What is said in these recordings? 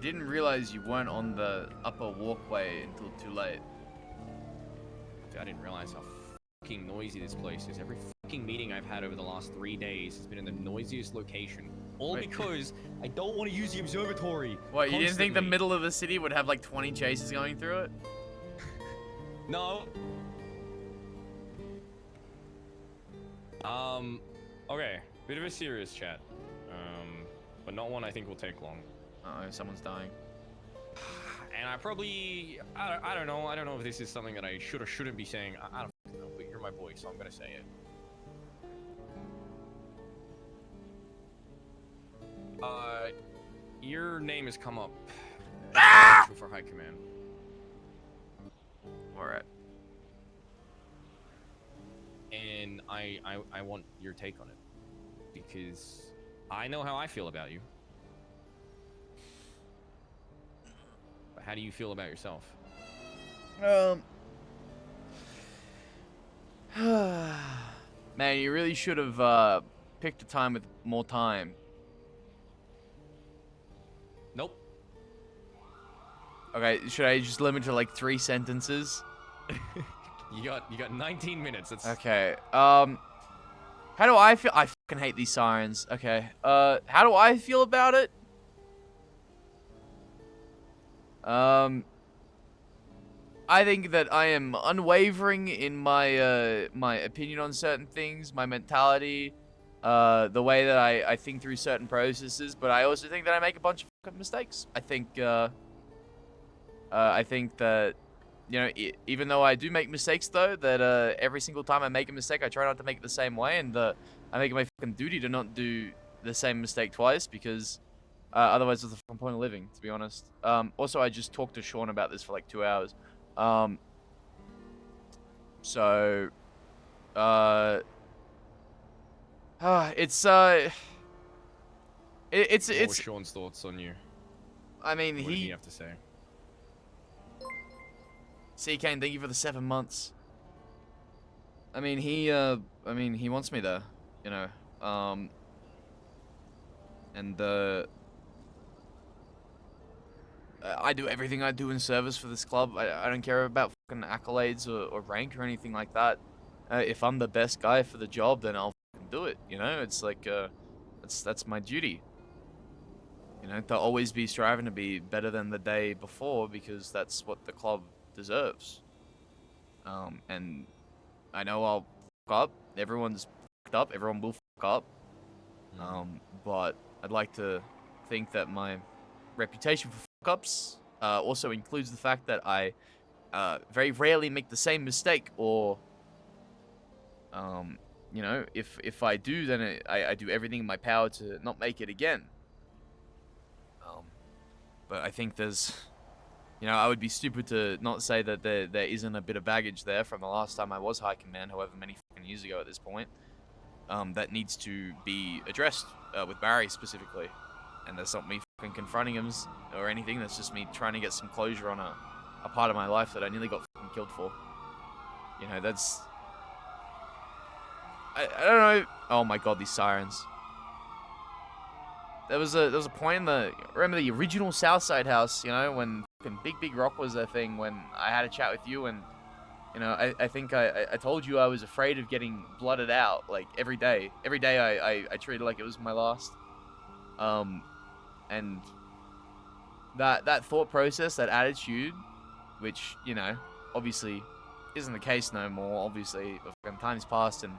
didn't realize you weren't on the upper walkway until too late. Dude, I didn't realize how fucking noisy this place is. Every fucking meeting I've had over the last 3 days has been in the noisiest location. All because I don't want to use the observatory. What, you constantly. didn't think the middle of the city would have like 20 chases going through it? No. Okay. Bit of a serious chat. But not one I think will take long. Uh-oh, someone's dying. And I probably, I don't know if this is something that I should or shouldn't be saying. I don't know, but you're my boy, so I'm gonna say it. Your name has come up for High Command. Alright. And I want your take on it. Because I know how I feel about you. But how do you feel about yourself? Man, you really should have picked a time with more time. Nope. Okay, should I just limit to like 3 sentences? You got 19 minutes. That's Okay. How do I feel? I fucking hate these sirens. Okay. How do I feel about it? I think that I am unwavering in my my opinion on certain things, my mentality, the way that I think through certain processes, but I also think that I make a bunch of fucking mistakes. I think that, you know, even though I do make mistakes, though, that every single time I make a mistake, I try not to make it the same way, and I make it my fucking duty to not do the same mistake twice, because otherwise what's the fucking point of living, to be honest. Also, I just talked to Sean about this for like 2 hours. It's What were Sean's thoughts on you? I mean, What did he have to say? C. Kane, thank you for the 7 months. I mean, he wants me there, you know. I do everything I do in service for this club. I don't care about fucking accolades or rank or anything like that. If I'm the best guy for the job, then I'll fucking do it, you know? It's like, that's my duty. You know, to always be striving to be better than the day before, because that's what the club deserves. And I know I'll fuck up. Everyone's fucked up. Everyone will fuck up. But I'd like to think that my reputation for fuck ups also includes the fact that I very rarely make the same mistake, or you know, if I do, then I do everything in my power to not make it again. But I think there's, you know, I would be stupid to not say that there isn't a bit of baggage there from the last time I was High Command, however many fucking years ago at this point, that needs to be addressed with Barry specifically. And that's not me fucking confronting him or anything, that's just me trying to get some closure on a part of my life that I nearly got fucking killed for. You know, that's... I don't know... Oh my god, these sirens. There was a point in the... Remember the original Southside house, you know, when fucking Big Rock was a thing, when I had a chat with you, and, you know, I think I told you I was afraid of getting blooded out, like, every day. Every day I treated it like it was my last. And that thought process, that attitude, which, you know, obviously isn't the case no more, obviously, time's passed and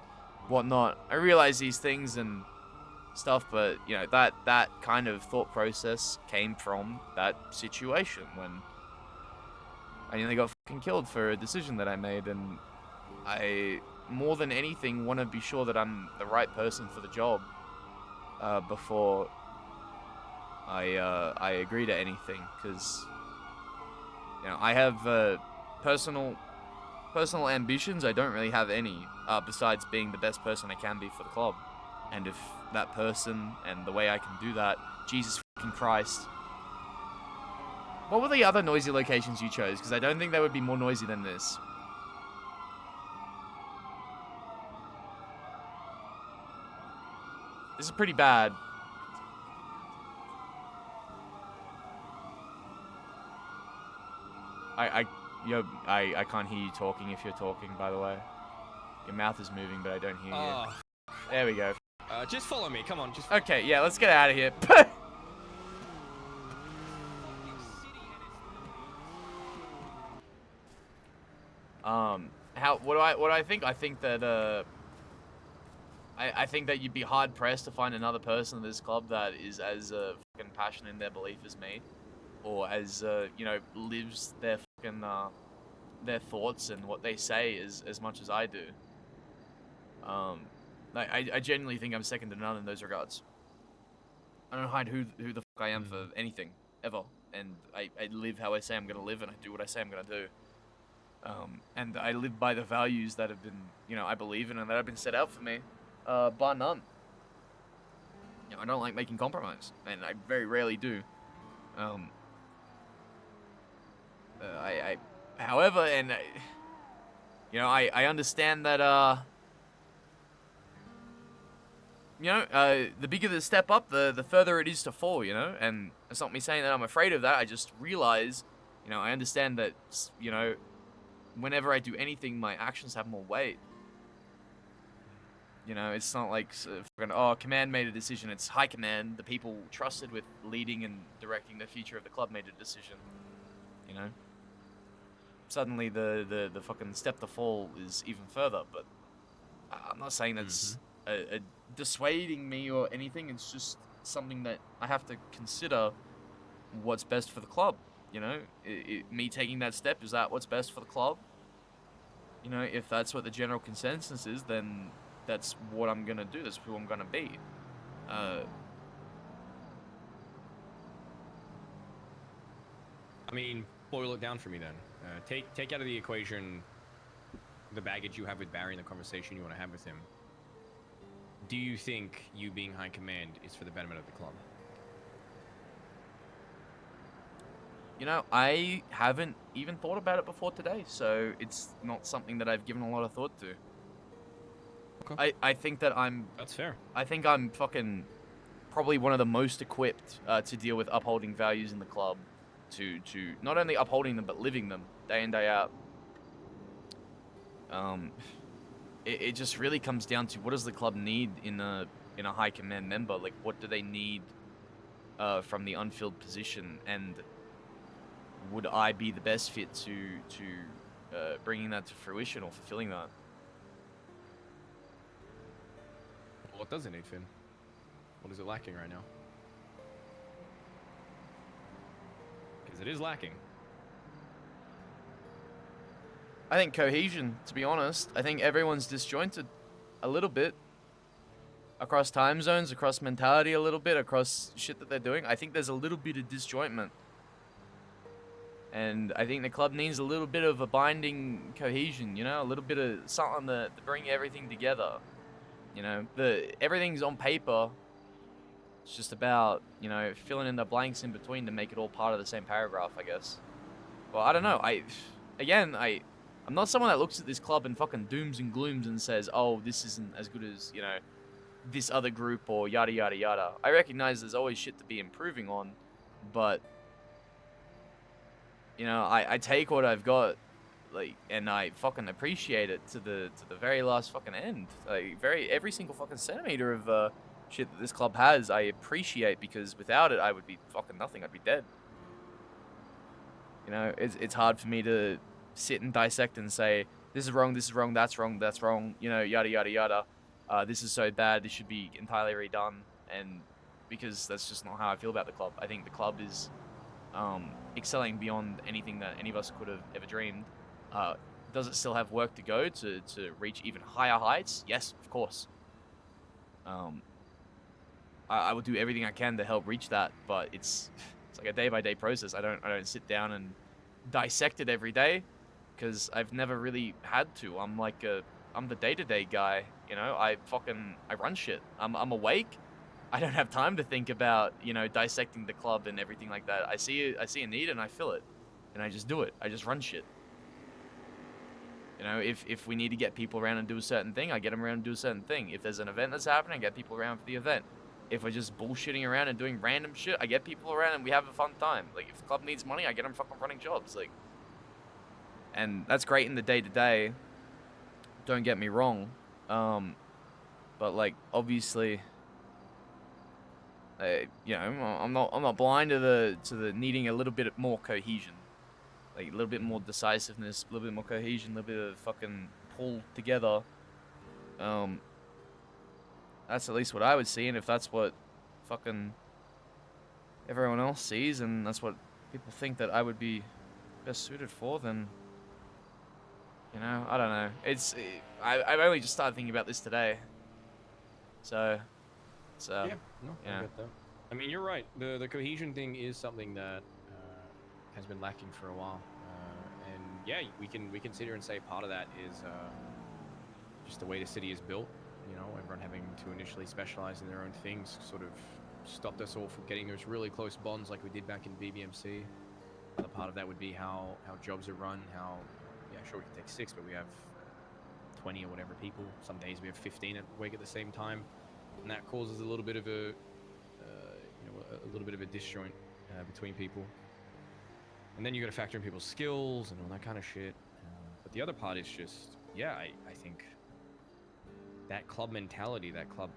whatnot. I realize these things and stuff, but, you know, that kind of thought process came from that situation when I nearly got fucking killed for a decision that I made, and I, more than anything, want to be sure that I'm the right person for the job before I agree to anything, because, you know, I have personal ambitions. I don't really have any besides being the best person I can be for the club. And if that person and the way I can do that, Jesus fucking Christ. What were the other noisy locations you chose? Because I don't think they would be more noisy than this. This is pretty bad. I can't hear you talking if you're talking, by the way. Your mouth is moving, but I don't hear you. There we go. Just follow me. Come on, just. Okay, yeah, let's get out of here. What do I think? I think that I think that you'd be hard pressed to find another person in this club that is as fucking passionate in their belief as me, or as lives their fucking their thoughts and what they say as much as I do. I genuinely think I'm second to none in those regards. I don't hide who the fuck I am for anything ever, and I live how I say I'm gonna live, and I do what I say I'm gonna do. And I live by the values that have been, I believe in and that have been set out for me, bar none. I don't like making compromise, and I very rarely do. However, and I understand that, the bigger the step up, the further it is to fall, and it's not me saying that I'm afraid of that. I just realize, I understand that, whenever I do anything, my actions have more weight. It's not like, command made a decision. It's high command, the people trusted with leading and directing the future of the club made a decision. Suddenly the fucking step to fall is even further, but I'm not saying that's a dissuading me or anything. It's just something that I have to consider what's best for the club. Me taking that step, is that what's best for the club? If that's what the general consensus is, then that's what I'm gonna do. That's who I'm gonna be. I mean, boil it down for me then. Take out of the equation the baggage you have with Barry and the conversation you want to have with him. Do you think you being high command is for the betterment of the club? I haven't even thought about it before today, so it's not something that I've given a lot of thought to. Okay. I think that That's fair. I think I'm fucking probably one of the most equipped to deal with upholding values in the club, to not only upholding them but living them day in, day out. It just really comes down to, what does the club need in a high command member? Like, what do they need from the unfilled position, and would I be the best fit to bringing that to fruition or fulfilling that? What does it need, Finn? What is it lacking right now? Because it is lacking. I think cohesion, to be honest. I think everyone's disjointed a little bit. Across time zones, across mentality a little bit, across shit that they're doing. I think there's a little bit of disjointment. And I think the club needs a little bit of a binding cohesion, a little bit of something to bring everything together. Everything's on paper. It's just about, filling in the blanks in between to make it all part of the same paragraph, I guess. Well, I don't know. I'm not someone that looks at this club and fucking dooms and glooms and says, oh, this isn't as good as, this other group or yada, yada, yada. I recognize there's always shit to be improving on, but I take what I've got, and I fucking appreciate it to the very last fucking end. Every single fucking centimeter of shit that this club has, I appreciate, because without it, I would be fucking nothing. I'd be dead. It's hard for me to sit and dissect and say, this is wrong, that's wrong, yada, yada, yada. This is so bad, this should be entirely redone, and because that's just not how I feel about the club. I think the club is excelling beyond anything that any of us could have ever dreamed. Does it still have work to go to reach even higher heights? Yes, of course. I will do everything I can to help reach that, but it's like a day-by-day process. I don't sit down and dissect it every day, because I've never really had to. I'm the day-to-day guy, I run shit. I'm awake. I don't have time to think about, dissecting the club and everything like that. I see a need and I fill it, and I just do it. I just run shit. If we need to get people around and do a certain thing, I get them around and do a certain thing. If there's an event that's happening, I get people around for the event. If we're just bullshitting around and doing random shit, I get people around and we have a fun time. If the club needs money, I get them fucking running jobs. and that's great in the day-to-day. Don't get me wrong, but like obviously, you know, I'm not blind to the needing a little bit more cohesion, like a little bit more decisiveness, a little bit more cohesion, a little bit of fucking pull together. That's at least what I would see, and if that's what fucking everyone else sees, and that's what people think that I would be best suited for, then, you know, I don't know. I've only just started thinking about this today, so Yeah, no, yeah. I get that. I mean, you're right. The cohesion thing is something that has been lacking for a while, and yeah, we can sit here and say part of that is just the way the city is built. You know, everyone having to initially specialize in their own things sort of stopped us all from getting those really close bonds like we did back in BBMC. Another part of that would be how jobs are run, how, yeah, sure, we can take 6, but we have 20 or whatever people. Some days we have 15 at work at the same time, and that causes a little bit of a, you know, a little bit of a disjoint between people. And then you got to factor in people's skills and all that kind of shit. But the other part is just, yeah, I think that club mentality, that club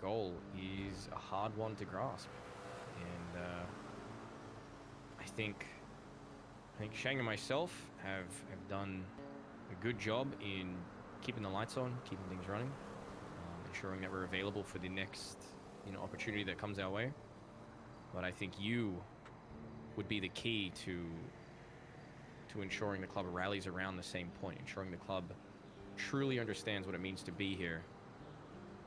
goal is a hard one to grasp. And I think Shang and myself have done a good job in keeping the lights on, keeping things running, ensuring that we're available for the next, you know, opportunity that comes our way. But I think you would be the key to ensuring the club rallies around the same point, ensuring the club truly understands what it means to be here,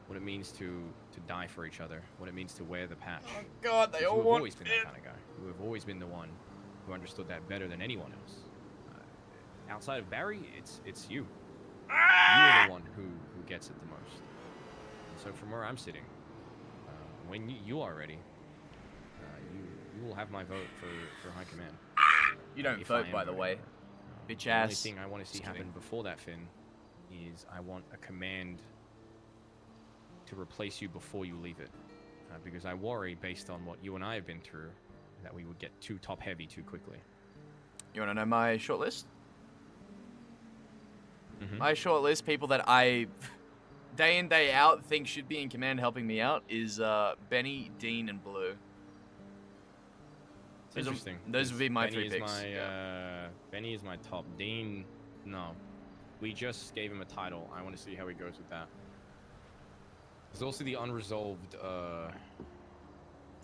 what it means to die for each other, what it means to wear the patch. Oh God, they all You have want always been that kind of guy. You have always been the one who understood that better than anyone else. Outside of Barry, it's you. You're the one who gets it the most. And so from where I'm sitting, when you are ready, you will have my vote for high command. You don't vote, by the way, bitch ass. The only thing I want to see happen before that, Finn, is I want a command to replace you before you leave it, because I worry, based on what you and I have been through, that we would get too top heavy too quickly. You want to know my short list? Mm-hmm. My short list, people that I day in day out think should be in command helping me out, is Benny, Dean, and Blue. Interesting. Those would be my Benny 3 picks. Benny is my top. Dean, no. We just gave him a title. I want to see how he goes with that. There's also the unresolved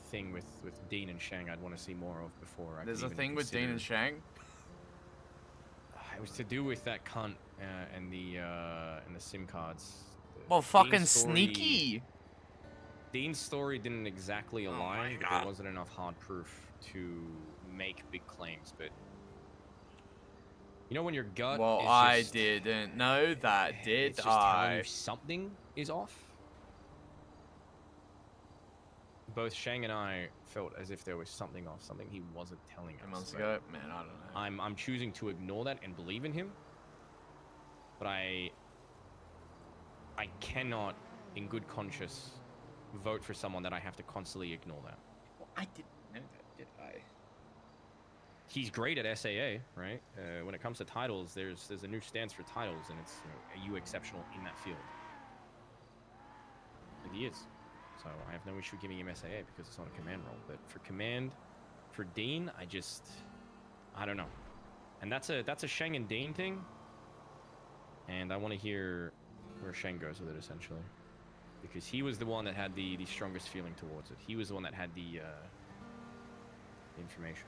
thing with Dean and Shang I'd want to see more of before. There's a thing with Dean and Shang? It was to do with that cunt and the SIM cards. Well, fucking sneaky! Dean's story didn't exactly align, but there wasn't enough hard proof to make big claims. But you know when your gut well, is I just, didn't know that, did it's just I? telling you something is off. Both Shang and I felt as if there was something off, something he wasn't telling us. Months ago? Man, I don't know. I'm choosing to ignore that and believe in him. But I cannot, in good conscience, vote for someone that I have to constantly ignore that. Well, I didn't know that, did I? He's great at SAA, right? When it comes to titles, there's a new stance for titles, and it's, you know, are you exceptional in that field? And he is. So I have no issue giving him SAA because it's not a command role. But for command, for Dean, I don't know. And that's a Shang and Dean thing. And I want to hear where Shang goes with it, essentially. Because he was the one that had the strongest feeling towards it. He was the one that had the information.